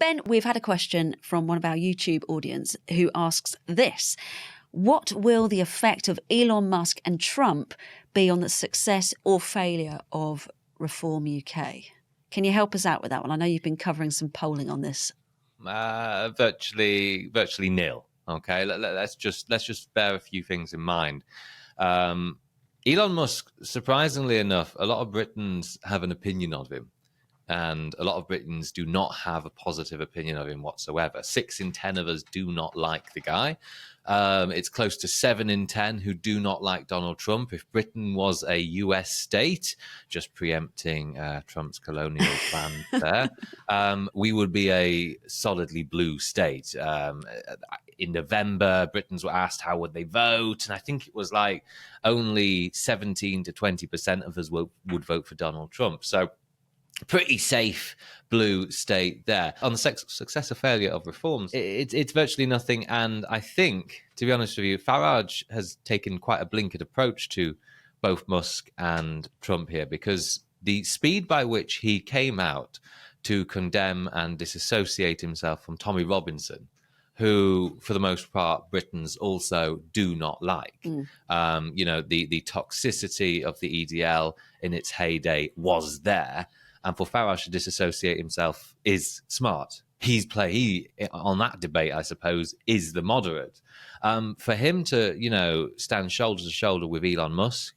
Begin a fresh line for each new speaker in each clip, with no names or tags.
Ben, we've had a question from one of our YouTube audience who asks this. What will the effect of Elon Musk and Trump be on the success or failure of Reform UK? Can you help us out with that one? I know you've been covering some polling on this.
Virtually nil. Okay, let's just bear a few things in mind. Elon Musk, surprisingly enough, a lot of Britons have an opinion of him. And a lot of Britons do not have a positive opinion of him whatsoever. 6 in 10 of us do not like the guy. It's close to 7 in 10 who do not like Donald Trump. If Britain was a US state, just preempting Trump's colonial plans there, we would be a solidly blue state. In November, Britons were asked how would they vote, and I think it was like only 17 to 20% of us would vote for Donald Trump. So pretty safe blue state there. On the success or failure of reforms, it's virtually nothing. And I think, to be honest with you, Farage has taken quite a blinkered approach to both Musk and Trump here, because the speed by which he came out to condemn and disassociate himself from Tommy Robinson, who, for the most part, Britons also do not like. The toxicity of the EDL in its heyday was there. And for Farage to disassociate himself is smart. He on that debate, I suppose, is the moderate. For him to, stand shoulder to shoulder with Elon Musk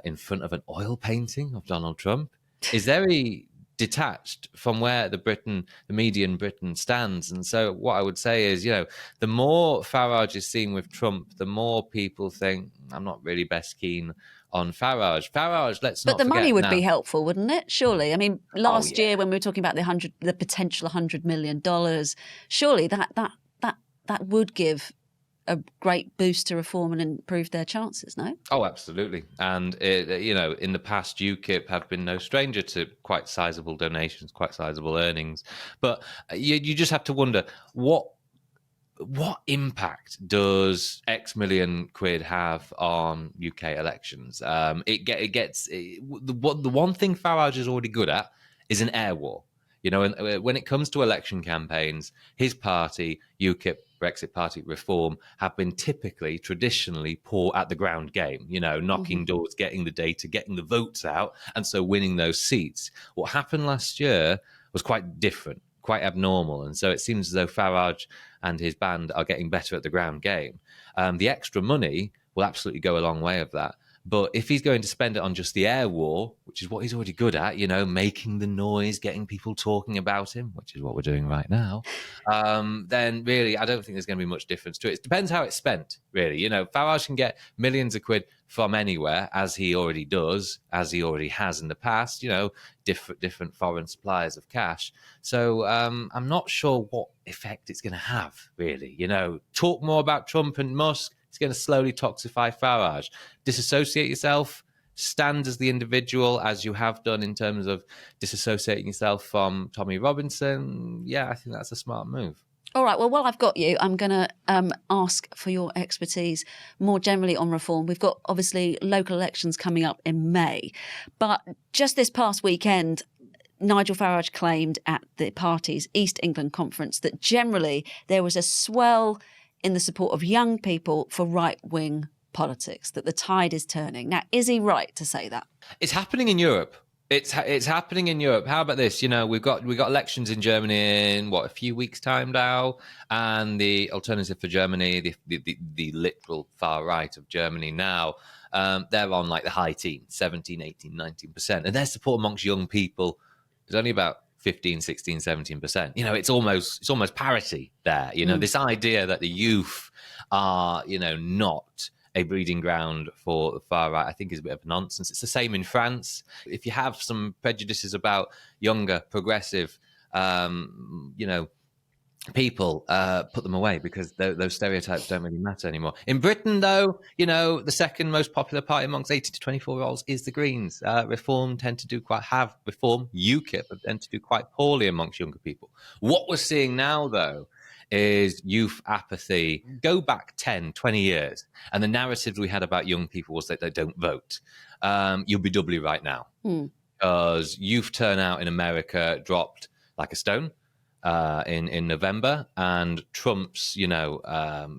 in front of an oil painting of Donald Trump is very detached from where the median Briton stands. And so what I would say is, the more Farage is seen with Trump, the more people think, I'm not really best keen on Farage. Let's not forget. But the
money would be helpful, wouldn't it? Surely. I mean, last year when we were talking about the potential $100 million, surely that would give a great boost to Reform and improve their chances, no?
Oh, absolutely. And, in the past, UKIP have been no stranger to quite sizable donations, quite sizable earnings. But you just have to wonder, what impact does X million quid have on UK elections? The one thing Farage is already good at is an air war. When it comes to election campaigns, his party, UKIP, Brexit Party, Reform, have been traditionally poor at the ground game, knocking doors, getting the data, getting the votes out, and so winning those seats. What happened last year was quite different, quite abnormal. And so it seems as though Farage and his band are getting better at the ground game. The extra money will absolutely go a long way of that. But if he's going to spend it on just the air war, which is what he's already good at, making the noise, getting people talking about him, which is what we're doing right now, then really I don't think there's going to be much difference to it. It depends how it's spent, really. Farage can get millions of quid from anywhere, as he already does, as he already has in the past, different foreign suppliers of cash. So I'm not sure what effect it's going to have, really. Talk more about Trump and Musk. It's going to slowly toxify Farage. Disassociate yourself, stand as the individual, as you have done in terms of disassociating yourself from Tommy Robinson. Yeah, I think that's a smart move.
All right, well, while I've got you, I'm going to ask for your expertise more generally on reform. We've got, obviously, local elections coming up in May. But just this past weekend, Nigel Farage claimed at the party's East England conference that generally there was a swell in the support of young people for right-wing politics, that the tide is turning. Now, is he right to say that?
It's happening in Europe. It's happening in Europe. How about this? We've got elections in Germany in a few weeks' time now, and the Alternative for Germany, the literal far right of Germany now, they're on like the high teens, 17, 18, 19%, and their support amongst young people is only about 15, 16, 17%. It's almost parity there. This idea that the youth are, not a breeding ground for the far right, I think is a bit of nonsense. It's the same in France. If you have some prejudices about younger, progressive, people, put them away, because those stereotypes don't really matter anymore. In Britain, though, the second most popular party amongst 18 to 24-year-olds is the Greens. Reform tend to do UKIP tend to do quite poorly amongst younger people. What we're seeing now, though, is youth apathy. Go back 10, 20 years, and the narrative we had about young people was that they don't vote. You'll be doubly right now, because youth turnout in America dropped like a stone. in November, and Trump's,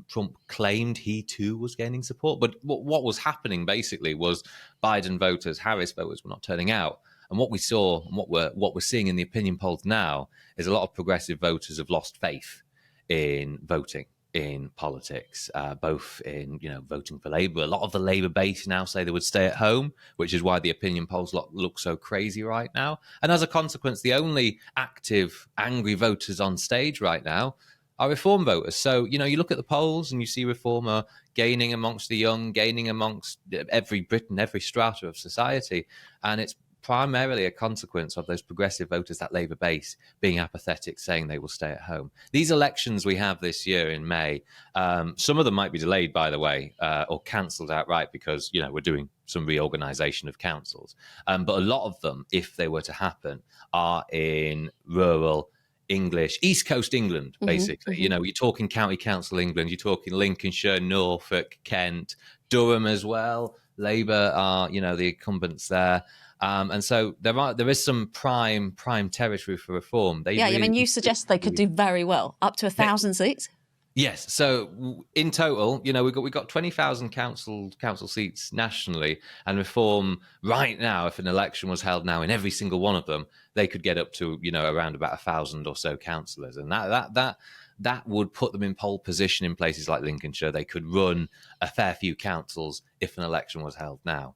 Trump claimed he too was gaining support. But what was happening basically was Biden voters, Harris voters were not turning out. And what we saw, and what we're seeing in the opinion polls now, is a lot of progressive voters have lost faith in voting, in politics, both in voting for Labour. A lot of the Labour base now say they would stay at home, which is why the opinion polls look so crazy right now. And as a consequence, the only active angry voters on stage right now are Reform voters. So you look at the polls and you see Reform are gaining amongst the young, gaining amongst every Briton, every strata of society, and it's primarily a consequence of those progressive voters, that Labour base, being apathetic, saying they will stay at home. These elections we have this year in May, some of them might be delayed, by the way, or cancelled outright because, we're doing some reorganisation of councils. But a lot of them, if they were to happen, are in rural English, East Coast England, basically. You're talking County Council England, you're talking Lincolnshire, Norfolk, Kent, Durham as well. Labour are, the incumbents there. And so there is some prime territory for Reform.
You suggest they could do very well, up to 1,000 seats.
Yes. So in total, we've got 20,000 council seats nationally, and Reform right now, if an election was held now in every single one of them, they could get up to around about 1,000 or so councillors, and that would put them in pole position in places like Lincolnshire. They could run a fair few councils if an election was held now.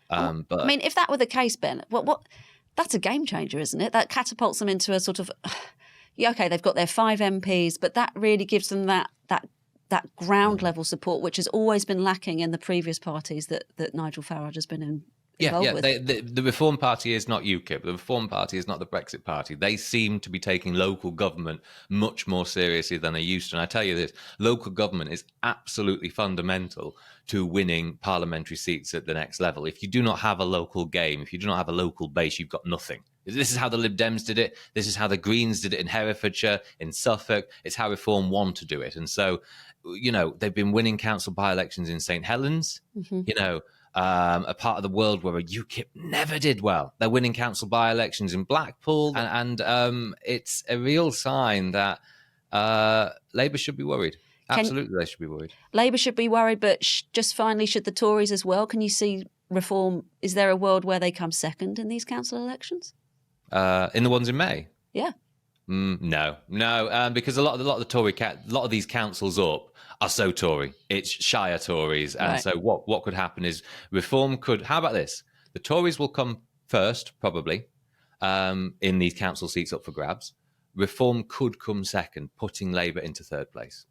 But
if that were the case, Ben, what that's a game changer, isn't it? That catapults them into a sort of, okay, they've got their 5 MPs, but that really gives them that ground level support, which has always been lacking in the previous parties that Nigel Farage has been involved with.
The Reform Party is not UKIP. The Reform Party is not the Brexit Party. They seem to be taking local government much more seriously than they used to. And I tell you this, local government is absolutely fundamental to winning parliamentary seats at the next level. If you do not have a local game, if you do not have a local base, you've got nothing. This is how the Lib Dems did it. This is how the Greens did it in Herefordshire, in Suffolk. It's how Reform want to do it. And so, they've been winning council by-elections in St Helens, a part of the world where a UKIP never did well. They're winning council by-elections in Blackpool, and it's a real sign that Labour should be worried. Absolutely, they should be worried.
Labour should be worried, but just finally, should the Tories as well? Can you see Reform? Is there a world where they come second in these council elections?
In the ones in May?
Yeah.
No, because a lot of the Tory, a lot of these councils up are so Tory. It's Shire Tories, and
right.
So what could happen is Reform could. How about this? The Tories will come first, probably, in these council seats up for grabs. Reform could come second, putting Labour into third place.